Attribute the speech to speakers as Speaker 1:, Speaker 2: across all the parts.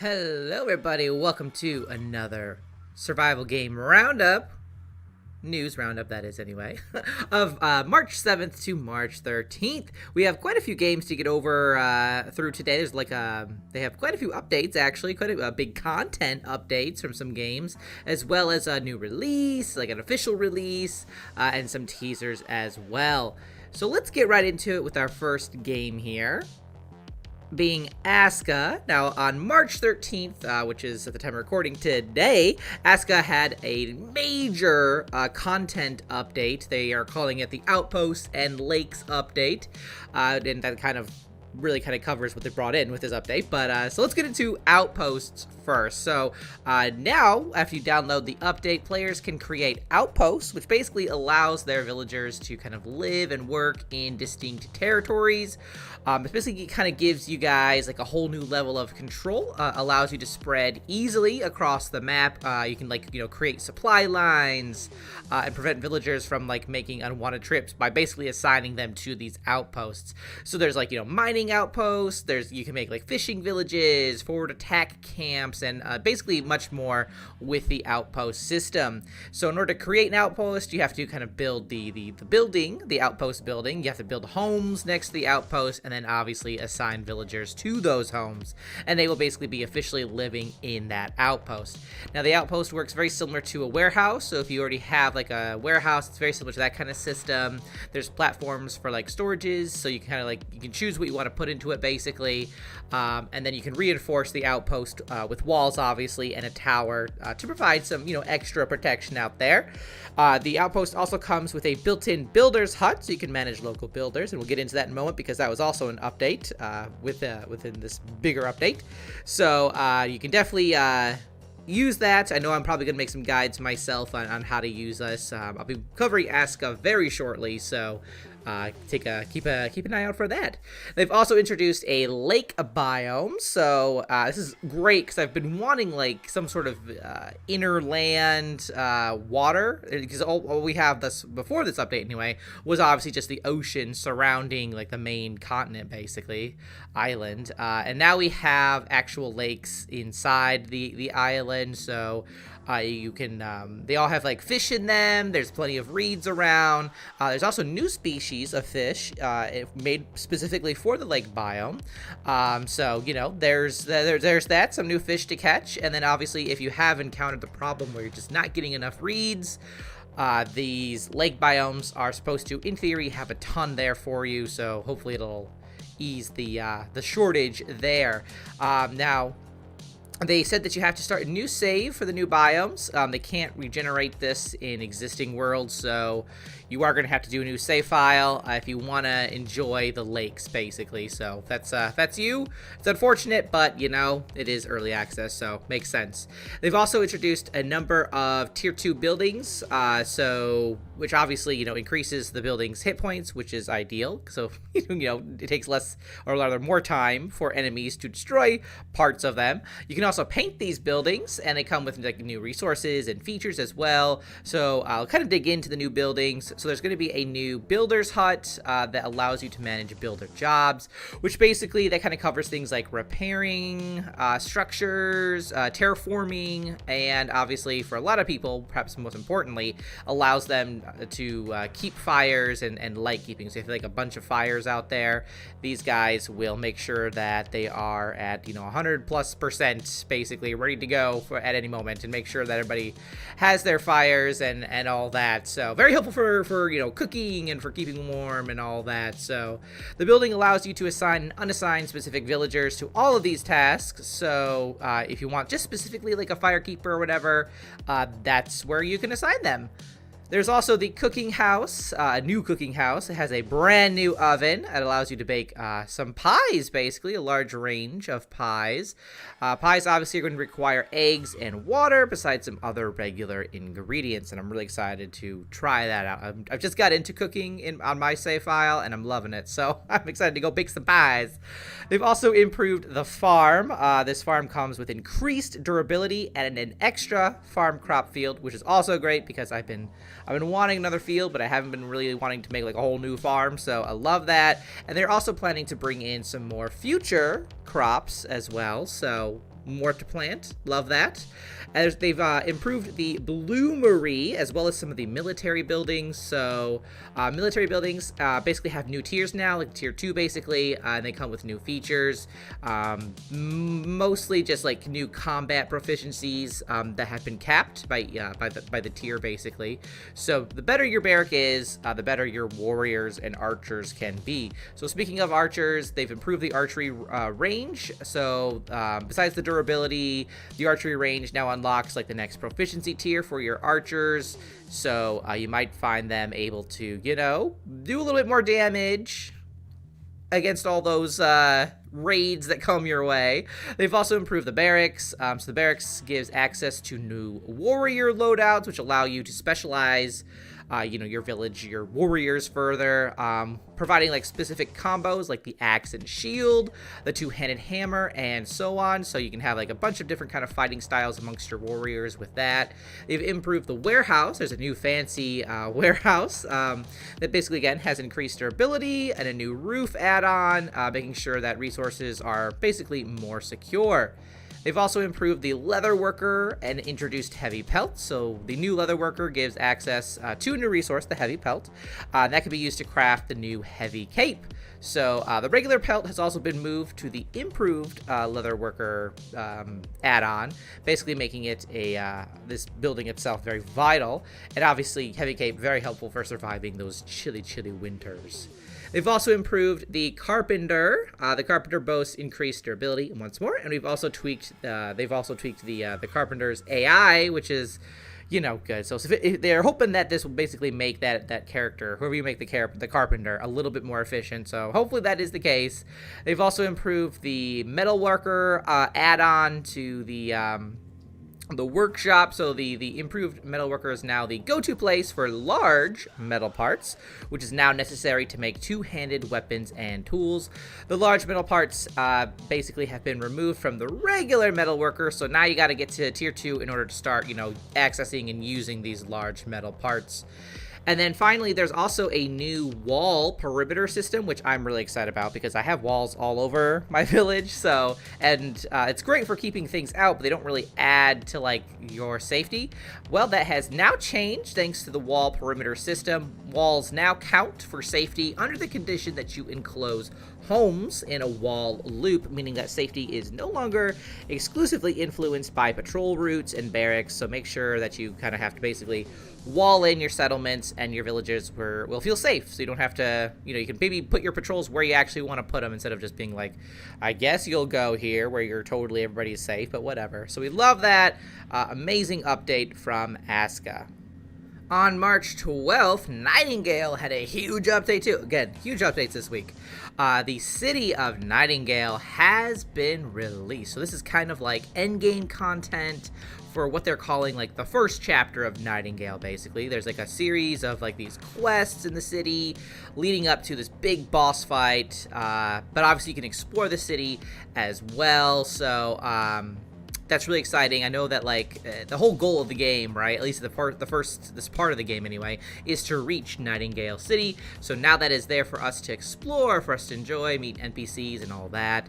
Speaker 1: Hello everybody, welcome to another survival game roundup, news roundup that is anyway, of March 7th to March 13th. We have quite a few games to get over through today. There's they have quite a few updates actually, quite a big content updates from some games, as well as a new release, like an official release, and some teasers as well. So let's get right into it with our first game here, being ASKA. Now, on March 13th, which is at the time of recording today, ASKA had a major content update. They are calling it the Outposts and Lakes update, and that really covers what they brought in with this update. But so let's get into Outposts first. So now, after you download the update, players can create outposts, which basically allows their villagers to kind of live and work in distinct territories. It basically gives you guys like a whole new level of control, allows you to spread easily across the map. You can create supply lines and prevent villagers from making unwanted trips by basically assigning them to these outposts. So there's mining outposts, you can make fishing villages, forward attack camps, and basically much more with the outpost system. So in order to create an outpost, you have to kind of build the outpost building. You have to build homes next to the outpost, and then obviously assign villagers to those homes, and they will basically be officially living in that outpost. Now, the outpost works very similar to a warehouse, so if you already have a warehouse, it's very similar to that kind of system. There's platforms for storages, so you can you can choose what you want to put into it basically, and then you can reinforce the outpost with walls obviously and a tower to provide some extra protection out there. The outpost also comes with a built-in builder's hut, so you can manage local builders, and we'll get into that in a moment because that was also an update within this bigger update. So you can definitely use that. I know I'm probably going to make some guides myself on how to use this. I'll be covering ASKA very shortly, so keep an eye out for that. They've also introduced a lake biome, so this is great because I've been wanting some sort of inner land water, because all we have before this update anyway was obviously just the ocean surrounding the main continent, basically island, and now we have actual lakes inside the island. So you can they all have fish in them. There's plenty of reeds around. There's also new species of fish made specifically for the lake biome. So there's that, some new fish to catch. And then obviously, if you have encountered the problem where you're just not getting enough reeds, these lake biomes are supposed to, in theory, have a ton there for you. So hopefully it'll ease the shortage there. Now, they said that you have to start a new save for the new biomes. They can't regenerate this in existing worlds, so you are going to have to do a new save file if you want to enjoy the lakes, basically. So that's you. It's unfortunate, but it is early access, so makes sense. They've also introduced a number of tier 2 buildings, which obviously increases the building's hit points, which is ideal. So it takes less, or rather more time for enemies to destroy parts of them. You can also paint these buildings, and they come with new resources and features as well. So I'll kind of dig into the new buildings. So there's going to be a new builder's hut that allows you to manage builder jobs, which basically that kind of covers things like repairing structures, terraforming, and obviously for a lot of people, perhaps most importantly, allows them to keep fires and light keeping. So if you have a bunch of fires out there, these guys will make sure that they are at 100+% basically ready to go at any moment, and make sure that everybody has their fires and all that. So very helpful for cooking and for keeping warm and all that. So the building allows you to assign and unassigned specific villagers to all of these tasks. So if you want just specifically a firekeeper or whatever, that's where you can assign them. There's also the cooking house, a new cooking house. It has a brand new oven that allows you to bake some pies, basically, a large range of pies. Pies obviously are going to require eggs and water, besides some other regular ingredients, and I'm really excited to try that out. I've just got into cooking on my save file, and I'm loving it, so I'm excited to go bake some pies. They've also improved the farm. This farm comes with increased durability and an extra farm crop field, which is also great because I've been wanting another field, but I haven't been really wanting to make a whole new farm, so I love that. And they're also planning to bring in some more future crops as well, so more to plant. Love that. As they've improved the bloomery as well as some of the military buildings. So military buildings basically have new tiers now, like tier 2 basically, and they come with new features. Mostly just like new combat proficiencies that have been capped by the tier basically. So the better your barrack is, the better your warriors and archers can be. So speaking of archers, they've improved the archery range. So besides the durability, the archery range now unlocks like the next proficiency tier for your archers. So you might find them able to, you know, do a little bit more damage against all those raids that come your way. They've also improved the barracks. So the barracks gives access to new warrior loadouts, which allow you to specialize your village, your warriors further, providing like specific combos like the axe and shield, the two-handed hammer, and so on. So you can have like a bunch of different kind of fighting styles amongst your warriors with that. They've improved the warehouse. There's a new fancy warehouse that basically, again, has increased durability and a new roof add-on, making sure that resources are basically more secure. They've also improved the leather worker and introduced heavy pelt. So the new leather worker gives access to a new resource, the heavy pelt. That can be used to craft the new heavy cape. So the regular pelt has also been moved to the improved leather worker add-on, basically making it this building itself very vital. And obviously, heavy cape very helpful for surviving those chilly winters. They've also improved the Carpenter. The Carpenter boasts increased durability once more, and they've also tweaked the Carpenter's AI, which is, good. So they're hoping that this will basically make that character, whoever you make the Carpenter, a little bit more efficient. So hopefully that is the case. They've also improved the Metal Worker add-on to the workshop. So the improved metal worker is now the go-to place for large metal parts, which is now necessary to make two-handed weapons and tools. The large metal parts basically have been removed from the regular metal worker, so now you got to get to tier 2 in order to start accessing and using these large metal parts. And then finally, there's also a new wall perimeter system, which I'm really excited about because I have walls all over my village. And it's great for keeping things out, but they don't really add to like your safety. Well, that has now changed thanks to the wall perimeter system. Walls now count for safety under the condition that you enclose homes in a wall loop, meaning that safety is no longer exclusively influenced by patrol routes and barracks. So make sure that you kind of have to basically wall in your settlements and your villages will feel safe. So you don't have to, you can maybe put your patrols where you actually want to put them instead of just being like, I guess you'll go here where everybody's safe, but whatever. So we love that. Amazing update from ASKA. On March 12th, Nightingale had a huge update too. Again, huge updates this week. The city of Nightingale has been released. So this is kind of like endgame content for what they're calling like the first chapter of Nightingale, basically. There's like a series of like these quests in the city leading up to this big boss fight. But obviously you can explore the city as well. So that's really exciting. I know that like the whole goal of the game, right, at least this part of the game anyway, is to reach Nightingale City. So now that is there for us to explore, for us to enjoy, meet NPCs and all that.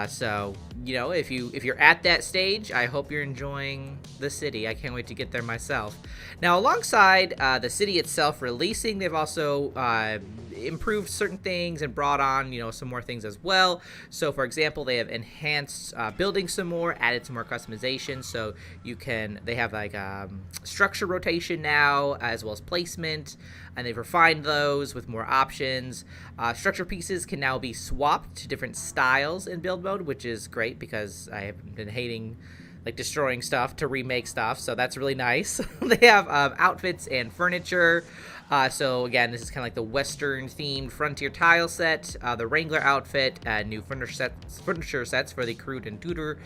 Speaker 1: So if you're at that stage, I hope you're enjoying the city. I can't wait to get there myself. Now, alongside the city itself releasing, they've also improved certain things and brought on some more things as well. So for example, they have enhanced building some more, added some more customization. So they have like structure rotation now, as well as placement, and they've refined those with more options. Structure pieces can now be swapped to different styles in build mode, which is great because I have been hating like destroying stuff to remake stuff, so that's really nice. They have outfits and furniture. So again, this is kind of like the Western themed Frontier tile set, the Wrangler outfit, new furniture sets for the Crude and Tudor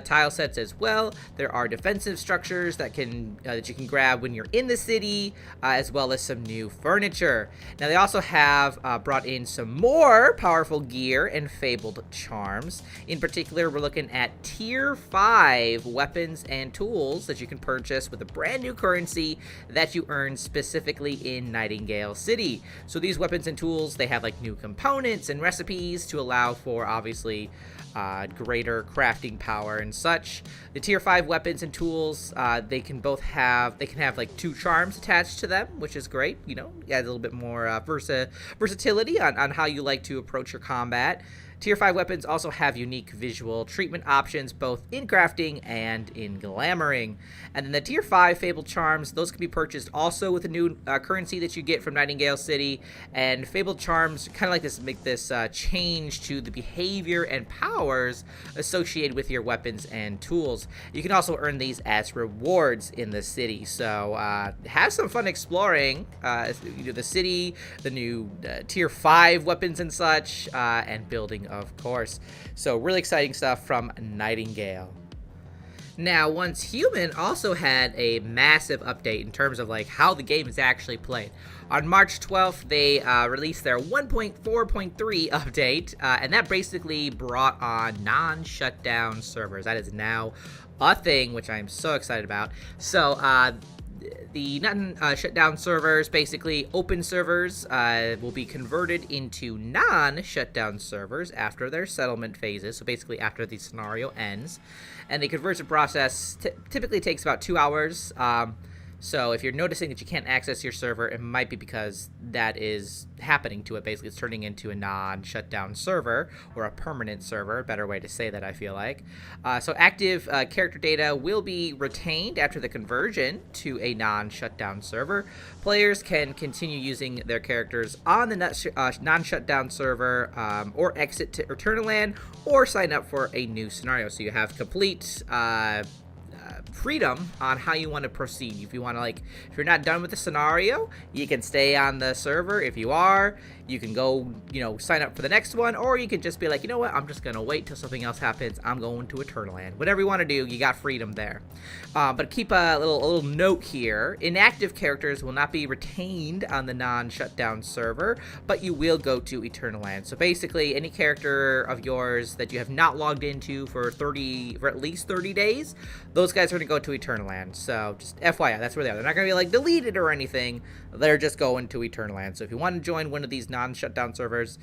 Speaker 1: tile sets as well. There are defensive structures that you can grab when you're in the city, as well as some new furniture. Now they also have brought in some more powerful gear and fabled charms. In particular, we're looking at tier 5 5 weapons and tools that you can purchase with a brand new currency that you earn specifically in Nightingale City. So these weapons and tools, they have like new components and recipes to allow for obviously greater crafting power and such. The tier 5 weapons and tools, they can have like 2 charms attached to them, which is great. You know, add a little bit more versatility on how you like to approach your combat. Tier 5 weapons also have unique visual treatment options both in crafting and in glamoring. And then the Tier 5 Fabled Charms, those can be purchased also with a new currency that you get from Nightingale City. And Fabled Charms kind of like this make this change to the behavior and powers associated with your weapons and tools. You can also earn these as rewards in the city. So have some fun exploring the city, the new Tier 5 weapons and such, and building of course. So really exciting stuff from Nightingale. Now, Once Human also had a massive update in terms of like how the game is actually played. On March 12th, they released their 1.4.3 update, and that basically brought on non-shutdown servers. That is now a thing, which I'm so excited about. So the shutdown servers, basically open servers, will be converted into non-shutdown servers after their settlement phases, so basically after the scenario ends. And the conversion process typically takes about 2 hours. So if you're noticing that you can't access your server, it might be because that is happening to it. Basically, it's turning into a non-shutdown server or a permanent server. Better way to say that, I feel like. So active character data will be retained after the conversion to a non-shutdown server. Players can continue using their characters on the non-shutdown server or exit to Eternaland or sign up for a new scenario. So you have complete freedom on how you want to proceed. If you want to, like, if you're not done with the scenario, you can stay on the server. If you are, you can go, sign up for the next one, or you can just be like, you know what, I'm just gonna wait till something else happens. I'm going to Eternaland. Whatever you want to do, you got freedom there. But keep a little note here: inactive characters will not be retained on the non-shutdown server, but you will go to Eternaland. So basically, any character of yours that you have not logged into for at least 30 days, those guys are gonna go to Eternaland. So just FYI, that's where they are. They're not gonna be like deleted or anything. They're just going to Eternaland. So if you want to join one of these non-shutdown servers,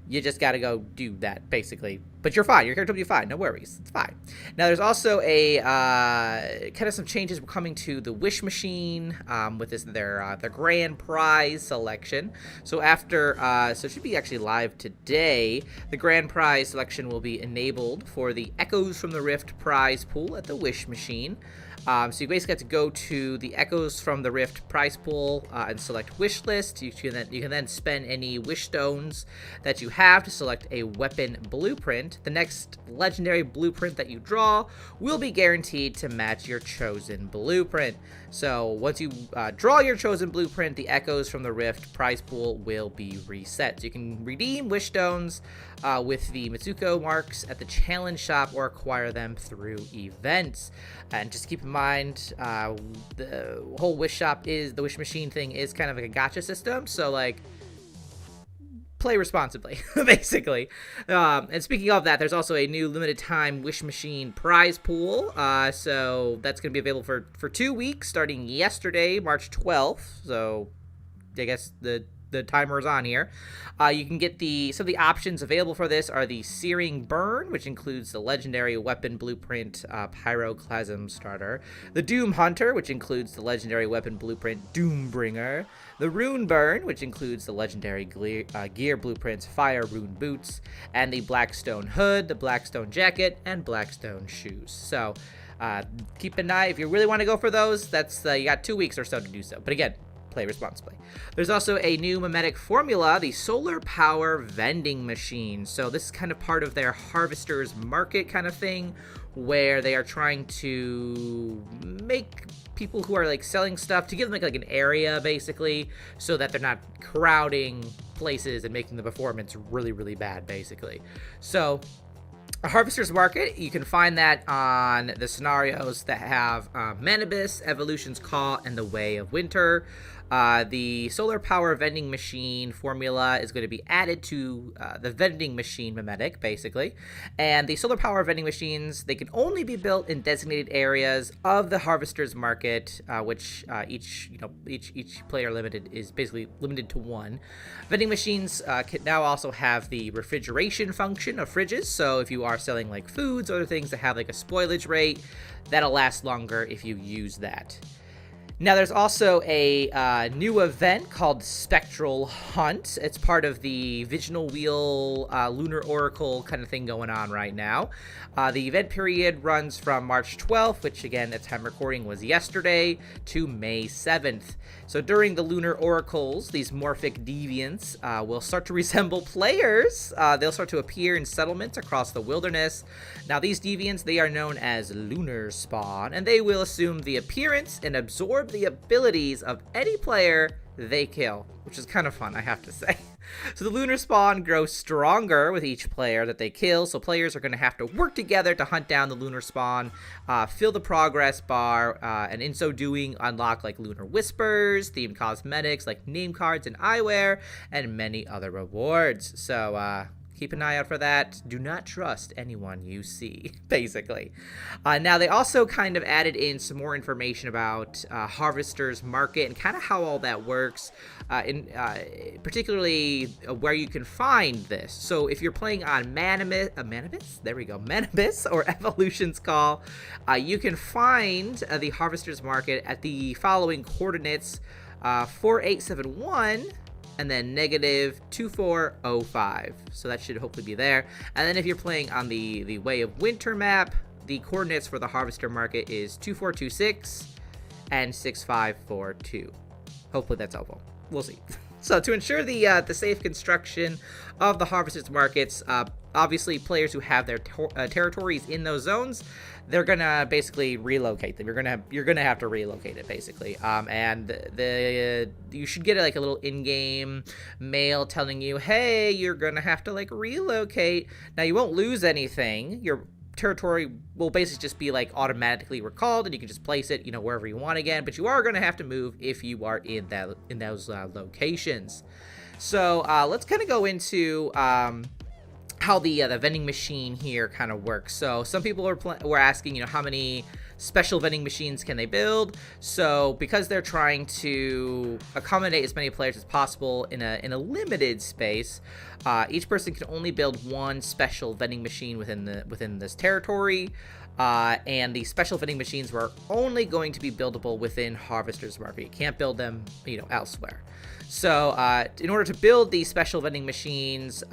Speaker 1: you just got to go do that, basically. But you're fine. Your character will be fine. No worries. It's fine. Now, there's also a kind of some changes coming to the Wish Machine with their grand prize selection. So so it should be actually live today. The grand prize selection will be enabled for the Echoes from the Rift prize pool at the Wish Machine. So you basically have to go to the Echoes from the Rift prize pool and select wish list. You can then spend any wish stones that you have to select a weapon blueprint. The next legendary blueprint that you draw will be guaranteed to match your chosen blueprint. So once you draw your chosen blueprint, the Echoes from the Rift prize pool will be reset. So you can redeem wish stones with the Mitsuko marks at the challenge shop or acquire them through events. And just keep in mind, the whole the Wish Machine thing is kind of like a gacha system. So like, play responsibly, basically. And speaking of that, there's also a new limited time Wish Machine prize pool. So that's going to be available for 2 weeks, starting yesterday, March 12th. So I guess the timer is on here. You can get some of the options available for this are the Searing Burn, which includes the legendary weapon blueprint Pyroclasm Starter, the Doom Hunter, which includes the legendary weapon blueprint Doombringer, the Rune Burn, which includes the legendary gear blueprints Fire Rune Boots, and the Blackstone Hood, the Blackstone Jacket, and Blackstone Shoes. So keep an eye if you really want to go for those. That's you got 2 weeks or so to do so. But again, play responsibly. There's also a new mimetic formula, the Solar Power Vending Machine. So this is kind of part of their Harvester's Market kind of thing, where they are trying to make people who are like selling stuff, to give them like an area, basically, so that they're not crowding places and making the performance really, really bad, basically. So a Harvester's Market, you can find that on the scenarios that have Manibus, Evolution's Call, and the Way of Winter. The solar power vending machine formula is going to be added to the vending machine mimetic, basically. And the solar power vending machines, they can only be built in designated areas of the harvester's market, which each player limited is basically limited to one. Vending machines can now also have the refrigeration function of fridges. So if you are selling like foods or other things that have like a spoilage rate, that'll last longer if you use that. Now, there's also a new event called Spectral Hunt. It's part of the Viginal Wheel Lunar Oracle kind of thing going on right now. The event period runs from March 12th, which again, at time recording was yesterday, to May 7th. So during the Lunar Oracles, these morphic deviants will start to resemble players. They'll start to appear in settlements across the wilderness. Now, these deviants, they are known as Lunar Spawn, and they will assume the appearance and absorb the abilities of any player they kill, which is kind of fun, I have to say. So the Lunar Spawn grows stronger with each player that they kill, so players are going to have to work together to hunt down the Lunar Spawn, fill the progress bar, and in so doing unlock like Lunar Whispers, themed cosmetics like name cards and eyewear, and many other rewards. So keep an eye out for that. Do not trust anyone you see, basically. Now, they also kind of added in some more information about Harvester's Market and kind of how all that works, particularly where you can find this. So if you're playing on Manibus? There we go. Manibus or Evolution's Call, you can find the Harvester's Market at the following coordinates, 4871, and then -2405. So that should hopefully be there. And then if you're playing on the Way of Winter map, the coordinates for the Harvester Market is 2426 and 6542. Hopefully that's helpful. We'll see. So to ensure the safe construction of the Harvester's Markets, obviously players who have their territories in those zones, they're gonna basically relocate them. You're gonna have to relocate it, basically. And you should get like a little in-game mail telling you, hey, you're gonna have to like relocate. Now, you won't lose anything. Your territory will basically just be like automatically recalled, and you can just place it, wherever you want again. But you are gonna have to move if you are in those locations. So let's kind of go into how the vending machine here kind of works. So some people were asking, how many special vending machines can they build? So because they're trying to accommodate as many players as possible in a limited space, each person can only build one special vending machine within this territory. And the special vending machines were only going to be buildable within Harvester's Market. You can't build them, elsewhere. So in order to build these special vending machines,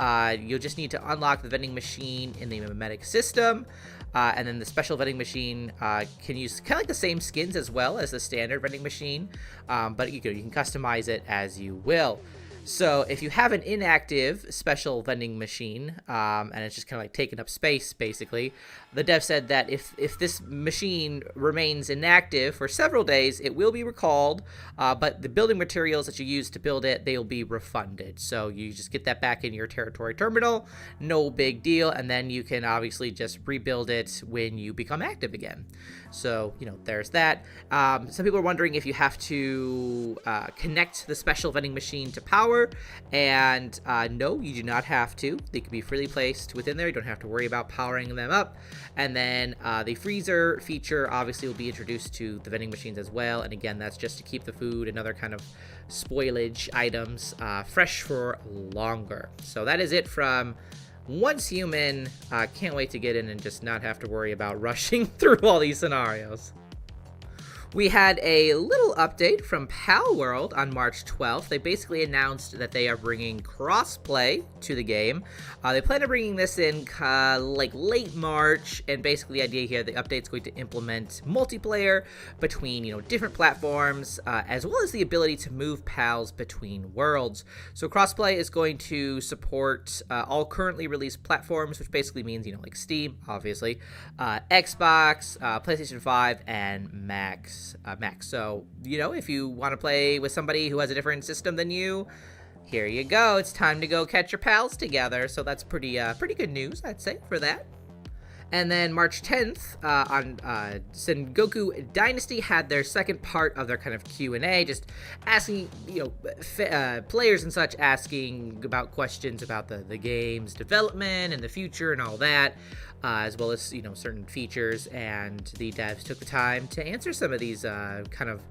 Speaker 1: you'll just need to unlock the vending machine in the mimetic system. And then the special vending machine can use kind of like the same skins as well as the standard vending machine, but you can customize it as you will. So if you have an inactive special vending machine, and it's just kind of like taking up space, basically, the dev said that if this machine remains inactive for several days, it will be recalled, but the building materials that you use to build it, they'll be refunded. So you just get that back in your territory terminal, no big deal, and then you can obviously just rebuild it when you become active again. So, there's that. Some people are wondering if you have to connect the special vending machine to power, and no, you do not have to. They can be freely placed within there. You don't have to worry about powering them up. And then the freezer feature obviously will be introduced to the vending machines as well. And again, that's just to keep the food and other kind of spoilage items fresh for longer. So that is it from Once Human. Can't wait to get in and just not have to worry about rushing through all these scenarios. We had a little update from Palworld on March 12th. They basically announced that they are bringing crossplay to the game. They plan on bringing this in like late March, and basically the idea here, the update's going to implement multiplayer between different platforms, as well as the ability to move pals between worlds. So crossplay is going to support all currently released platforms, which basically means like Steam, obviously, Xbox, PlayStation 5, and Mac. So, if you want to play with somebody who has a different system than you, here you go. It's time to go catch your pals together. So that's pretty good news, I'd say, for that. And then March 10th, on Sengoku Dynasty had their second part of their kind of Q&A, just asking, players and such asking about questions about the game's development and the future and all that, as well as, certain features. And the devs took the time to answer some of these kind of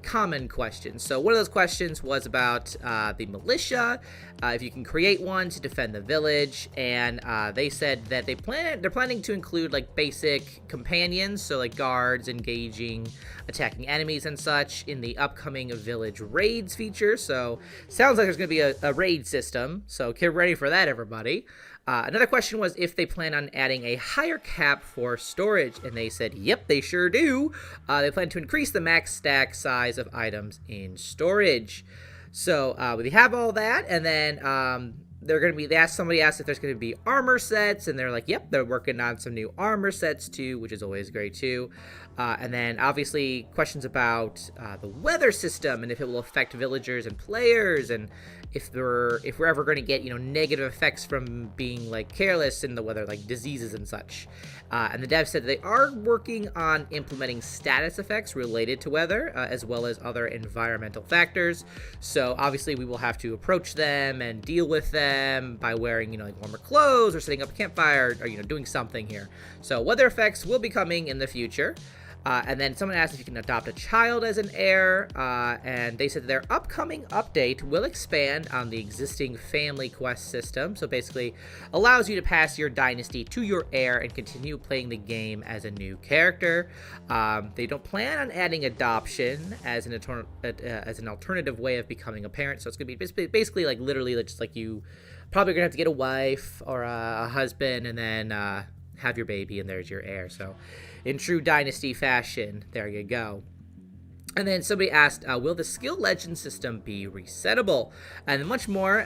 Speaker 1: common questions. So one of those questions was about the militia, if you can create one to defend the village, and they said that they're planning to include like basic companions, so like guards engaging, attacking enemies and such in the upcoming village raids feature. So sounds like there's going to be a raid system, so get ready for that, everybody. Another question was if they plan on adding a higher cap for storage, and they said, yep, they sure do. They plan to increase the max stack size of items in storage. So we have all that, and then somebody asked if there's going to be armor sets, and they're like, yep, they're working on some new armor sets too, which is always great too. And then obviously questions about the weather system and if it will affect villagers and players, and if we're ever going to get negative effects from being like careless in the weather, like diseases and such. And the dev said they are working on implementing status effects related to weather, as well as other environmental factors. So obviously we will have to approach them and deal with them by wearing like warmer clothes or setting up a campfire or doing something here. So weather effects will be coming in the future. And then someone asked if you can adopt a child as an heir, and they said their upcoming update will expand on the existing family quest system, so basically allows you to pass your dynasty to your heir and continue playing the game as a new character. They don't plan on adding adoption as an alternative way of becoming a parent, so it's going to be basically like literally just like you probably going to have to get a wife or a husband and then have your baby, and there's your heir. So in true Dynasty fashion, there you go. And then somebody asked, will the skill legend system be resettable? And much more.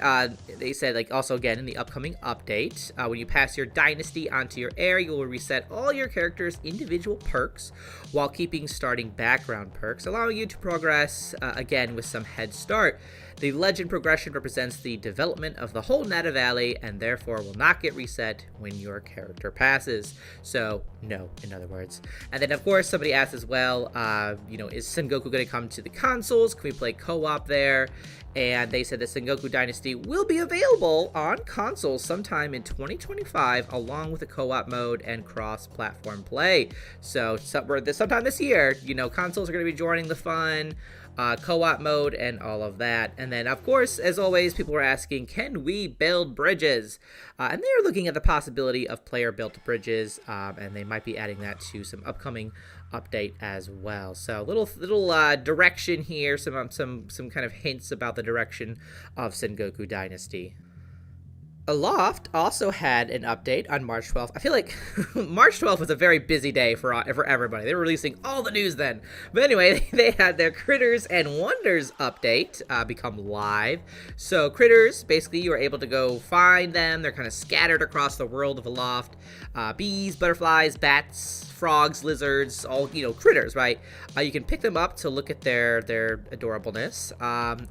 Speaker 1: They said, like, also again in the upcoming update, when you pass your dynasty onto your heir, you will reset all your characters' individual perks while keeping starting background perks, allowing you to progress again with some head start. The legend progression represents the development of the whole Nata Valley and therefore will not get reset when your character passes. So, no, in other words. And then, of course, somebody asked as well, is Sengoku going to come to the consoles? Can we play co-op there? And they said that Sengoku Dynasty will be available on consoles sometime in 2025, along with a co-op mode and cross-platform play. So, sometime this year, consoles are going to be joining the fun. Co-op mode and all of that. And then, of course, as always, people were asking, can we build bridges? And they're looking at the possibility of player-built bridges, and they might be adding that to some upcoming update as well. So little direction here, some kind of hints about the direction of Sengoku Dynasty. Aloft also had an update on March 12th. I feel like March 12th was a very busy day for everybody. They were releasing all the news then. But anyway, they had their Critters and Wonders update become live. So Critters, basically you are able to go find them. They're kind of scattered across the world of Aloft. Bees, butterflies, bats, frogs, lizards, all, critters, right? You can pick them up to look at their adorableness.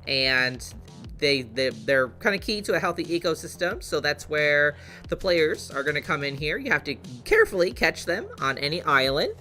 Speaker 1: And they're kind of key to a healthy ecosystem, so that's where the players are going to come in here. You have to carefully catch them on any island.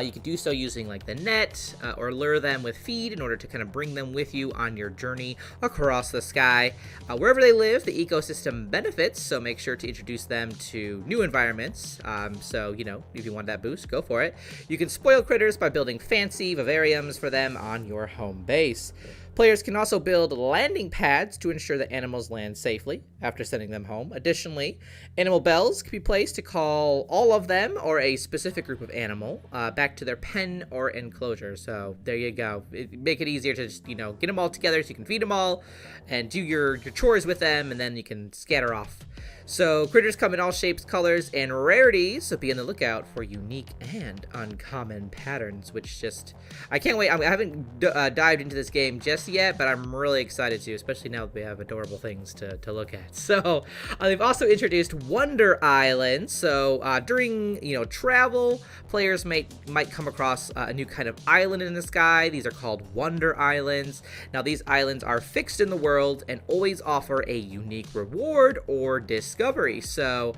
Speaker 1: You can do so using like the net or lure them with feed in order to kind of bring them with you on your journey across the sky. Wherever they live, the ecosystem benefits, so make sure to introduce them to new environments. So, if you want that boost, go for it. You can spoil critters by building fancy vivariums for them on your home base. Players can also build landing pads to ensure that animals land safely after sending them home. Additionally, animal bells can be placed to call all of them or a specific group of animal back to their pen or enclosure. So there you go. Make it easier to just, get them all together so you can feed them all and do your chores with them, and then you can scatter off. So critters come in all shapes, colors, and rarities, so be on the lookout for unique and uncommon patterns, which I can't wait. I haven't dived into this game just yet, but I'm really excited to, especially now that we have adorable things to look at. So they've also introduced Wonder Islands. So during travel, players might come across a new kind of island in the sky. These are called Wonder Islands. Now these islands are fixed in the world and always offer a unique reward or discount. discovery. So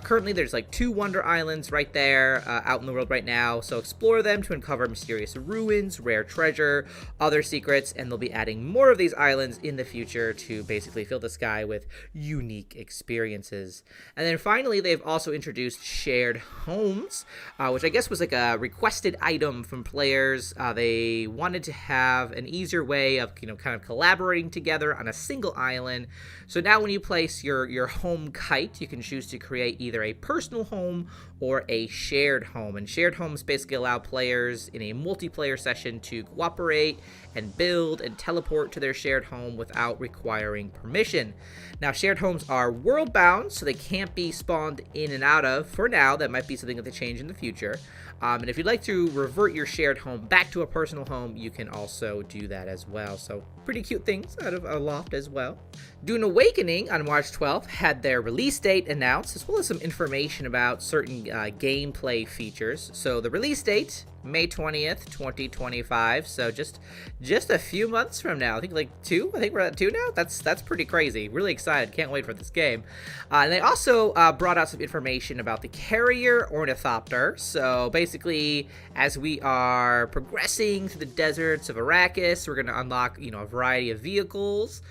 Speaker 1: currently there's like 2 Wonder Islands right there out in the world right now. So explore them to uncover mysterious ruins, rare treasure, other secrets, and they'll be adding more of these islands in the future to basically fill the sky with unique experiences. And then finally, they've also introduced shared homes, which I guess was like a requested item from players. They wanted to have an easier way of, kind of collaborating together on a single island. So now when you place your home kite, you can choose to create either a personal home or a shared home. And shared homes basically allow players in a multiplayer session to cooperate and build and teleport to their shared home without requiring permission. Now, shared homes are world bound, so they can't be spawned in and out of for now. That might be something that they change in the future. And if you'd like to revert your shared home back to a personal home, you can also do that as well. So pretty cute things out of Aloft as well. Dune Awakening on March 12th had their release date announced, as well as some information about certain gameplay features. So the release date, May 20th, 2025. So just a few months from now. I think like 2. I think we're at 2 now. That's pretty crazy. Really excited. Can't wait for this game. And they also brought out some information about the carrier ornithopter. So basically, as we are progressing through the deserts of Arrakis, we're going to unlock, a variety of vehicles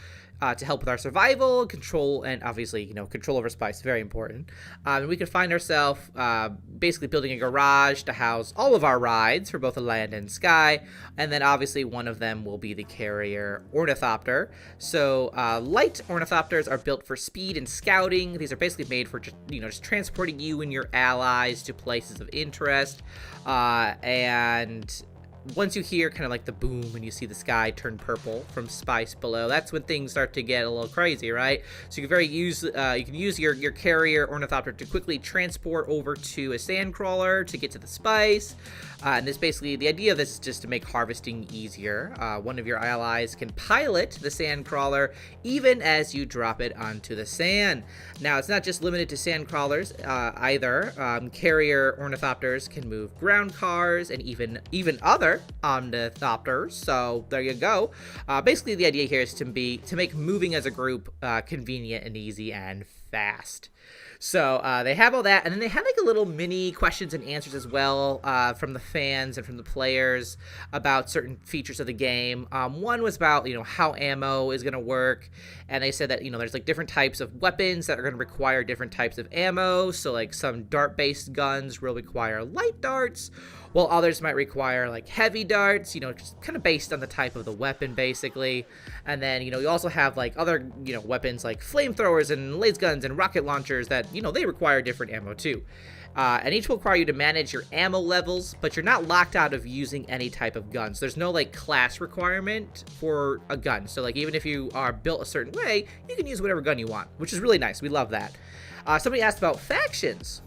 Speaker 1: to help with our survival, control, and obviously, control over spice, very important. And we can find ourselves basically building a garage to house all of our rides for both the land and sky, and then obviously one of them will be the carrier ornithopter. So light ornithopters are built for speed and scouting. These are basically made for just transporting you and your allies to places of interest, and once you hear kind of like the boom and you see the sky turn purple from spice below, that's when things start to get a little crazy, right? So you can use your carrier ornithopter to quickly transport over to a sand crawler to get to the spice. And this basically, the idea of this is just to make harvesting easier. One of your allies can pilot the sand crawler even as you drop it onto the sand. Now, it's not just limited to sand crawlers either. Carrier ornithopters can move ground cars and even other ornithopters. So there you go. Basically, the idea here is to make moving as a group convenient and easy and fast. So they have all that, and then they had like a little mini questions and answers as well from the fans and from the players about certain features of the game. One was about how ammo is going to work, and they said that there's like different types of weapons that are going to require different types of ammo. So like some dart-based guns will require light darts, while others might require like heavy darts, just kind of based on the type of the weapon basically. And then, you also have like other, weapons like flamethrowers and laser guns and rocket launchers that, they require different ammo too. And each will require you to manage your ammo levels, but you're not locked out of using any type of gun. So there's no like class requirement for a gun. So like even if you are built a certain way, you can use whatever gun you want, which is really nice. We love that. Somebody asked about factions.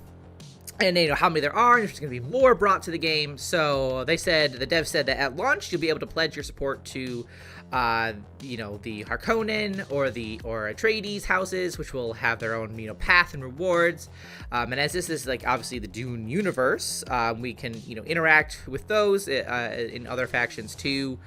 Speaker 1: And how many there are, and if there's going to be more brought to the game. So the devs said that at launch you'll be able to pledge your support to, the Harkonnen or Atreides houses, which will have their own path and rewards. And as this is like obviously the Dune universe, we can interact with those in other factions too.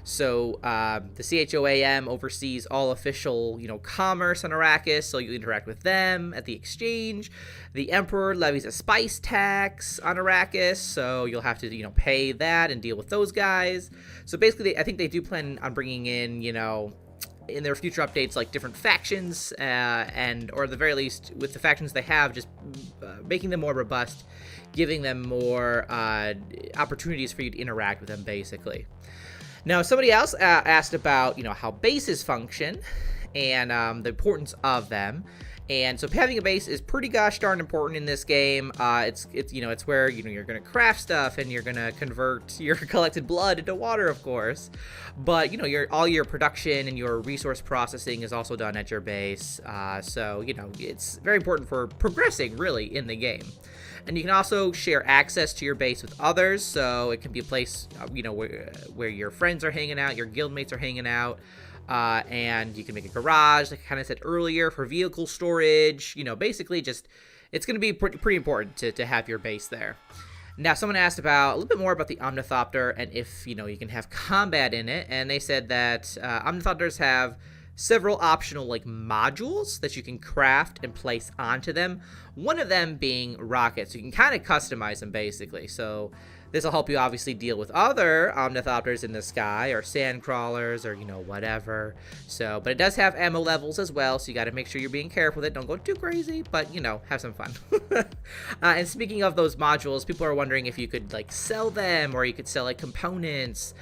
Speaker 1: So the CHOAM oversees all official, commerce on Arrakis, so you interact with them at the exchange. The Emperor levies a spice tax on Arrakis, so you'll have to, pay that and deal with those guys. So basically, I think they do plan on bringing in, in their future updates, like different factions, or at the very least, with the factions they have, just making them more robust, giving them more opportunities for you to interact with them, basically. Now, somebody else asked about, how bases function and the importance of them. And so having a base is pretty gosh darn important in this game. It's where, you're going to craft stuff and you're going to convert your collected blood into water, of course. But, all your production and your resource processing is also done at your base. So, it's very important for progressing, really, in the game. And you can also share access to your base with others, so it can be a place, where your friends are hanging out, your guildmates are hanging out, and you can make a garage, like I kind of said earlier, for vehicle storage. Basically just, it's going to be pretty important to have your base there. Now, someone asked about a little bit more about the Omnithopter and if, you can have combat in it, and they said that Omnithopters have several optional like modules that you can craft and place onto them. One of them being rockets. You can kind of customize them basically. So this will help you obviously deal with other omnithopters in the sky or sand crawlers or, whatever. So, but it does have ammo levels as well, so you got to make sure you're being careful with it. Don't go too crazy, but, have some fun. And speaking of those modules, people are wondering if you could, like, sell them or you could sell, like, components,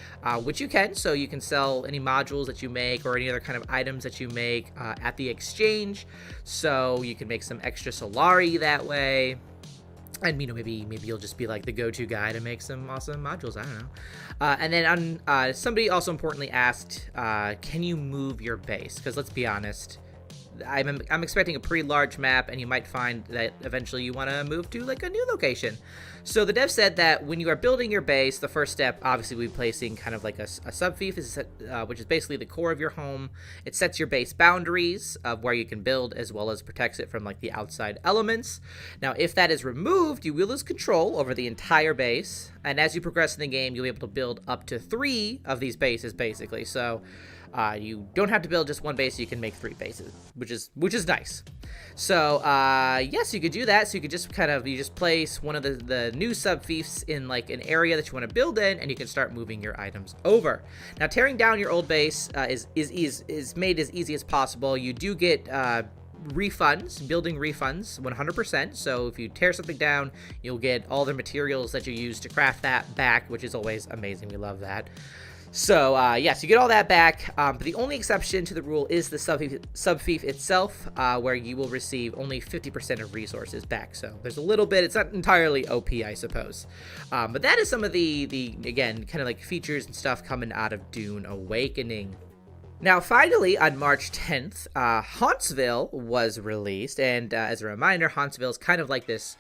Speaker 1: which you can. So you can sell any modules that you make or any other kind of items that you make at the exchange. So you can make some extra Solari that way. And, maybe you'll just be like the go-to guy to make some awesome modules. I don't know. And then somebody also importantly asked, can you move your base? Because let's be honest, I'm expecting a pretty large map, and you might find that eventually you want to move to like a new location. So the dev said that when you are building your base, the first step obviously will be placing kind of like a subfief, which is basically the core of your home. It sets your base boundaries of where you can build, as well as protects it from like the outside elements. Now, if that is removed, you will lose control over the entire base, and as you progress in the game, you'll be able to build up to 3 of these bases basically. So you don't have to build just one base, you can make 3 bases, which is nice. So yes, you could do that. So you could just you just place one of the new subfiefs in like an area that you want to build in, and you can start moving your items over. Now, tearing down your old base is made as easy as possible. You do get refunds, building refunds 100%. So if you tear something down, you'll get all the materials that you use to craft that back, which is always amazing. We love that. So, yes, you get all that back, but the only exception to the rule is the subfief itself, where you will receive only 50% of resources back. So there's a little bit, it's not entirely OP, I suppose. But that is some of the again, kind of like features and stuff coming out of Dune Awakening. Now, finally, on March 10th, Hauntsville was released, and as a reminder, Hauntsville is kind of like this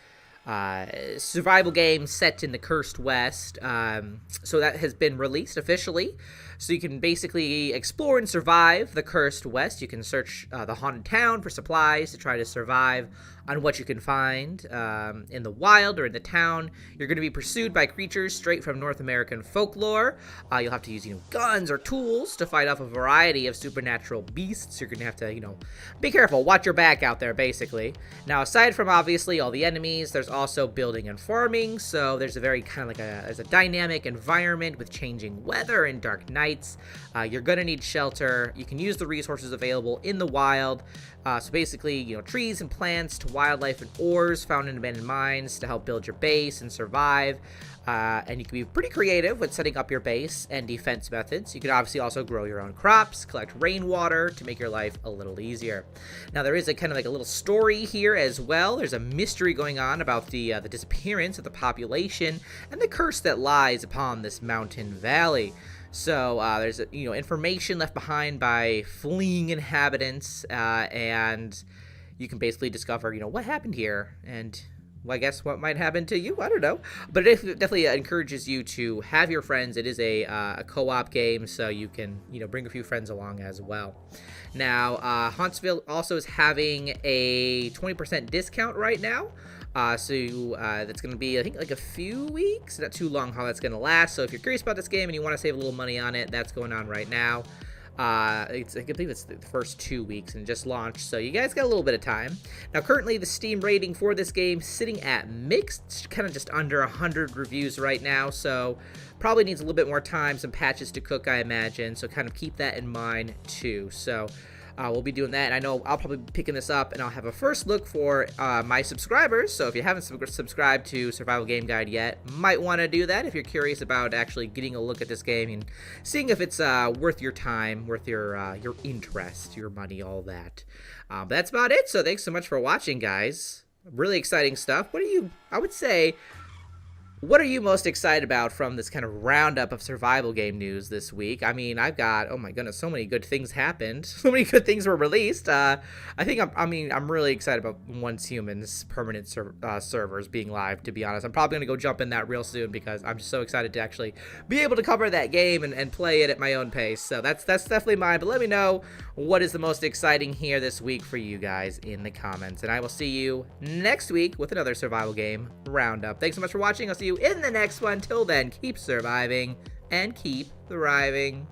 Speaker 1: survival game set in the Cursed West. So that has been released officially. So you can basically explore and survive the Cursed West. You can search the haunted town for supplies to try to survive on what you can find in the wild or in the town. You're going to be pursued by creatures straight from North American folklore. You'll have to use guns or tools to fight off a variety of supernatural beasts. You're going to have to be careful, watch your back out there basically. Now, aside from obviously all the enemies, there's also building and farming. So there's a very kind of like there's a dynamic environment with changing weather and dark nights. You're going to need shelter. You can use the resources available in the wild. So basically, trees and plants to wildlife and ores found in abandoned mines to help build your base and survive. And you can be pretty creative with setting up your base and defense methods. You can obviously also grow your own crops, collect rainwater to make your life a little easier. Now, there is a kind of like a little story here as well. There's a mystery going on about the disappearance of the population and the curse that lies upon this mountain valley. So there's information left behind by fleeing inhabitants, and you can basically discover what happened here, and I guess what might happen to you. I don't know, but it definitely encourages you to have your friends. It is a co-op game, so you can bring a few friends along as well. Now, Hauntsville also is having a 20% discount right now. So that's going to be, I think, like a few weeks, not too long how that's going to last. So if you're curious about this game and you want to save a little money on it, that's going on right now. I believe it's the first 2 weeks and just launched, so you guys got a little bit of time. Now, currently the Steam rating for this game sitting at mixed, kind of just under 100 reviews right now, so probably needs a little bit more time, some patches to cook, I imagine, so kind of keep that in mind too. So we'll be doing that, and I know I'll probably be picking this up, and I'll have a first look for my subscribers. So if you haven't subscribed to Survival Game Guide yet, might want to do that if you're curious about actually getting a look at this game and seeing if it's worth your time, worth your interest, your money, all that. But that's about it. So thanks so much for watching, guys. Really exciting stuff. What are you most excited about from this kind of roundup of survival game news this week? I mean, I've got, oh my goodness, so many good things happened. So many good things were released. I'm really excited about Once Humans permanent servers being live, to be honest. I'm probably going to go jump in that real soon because I'm just so excited to actually be able to cover that game and play it at my own pace. So that's definitely mine. But let me know what is the most exciting here this week for you guys in the comments. And I will see you next week with another survival game roundup. Thanks so much for watching. I'll see you in the next one. Till then, keep surviving and keep thriving.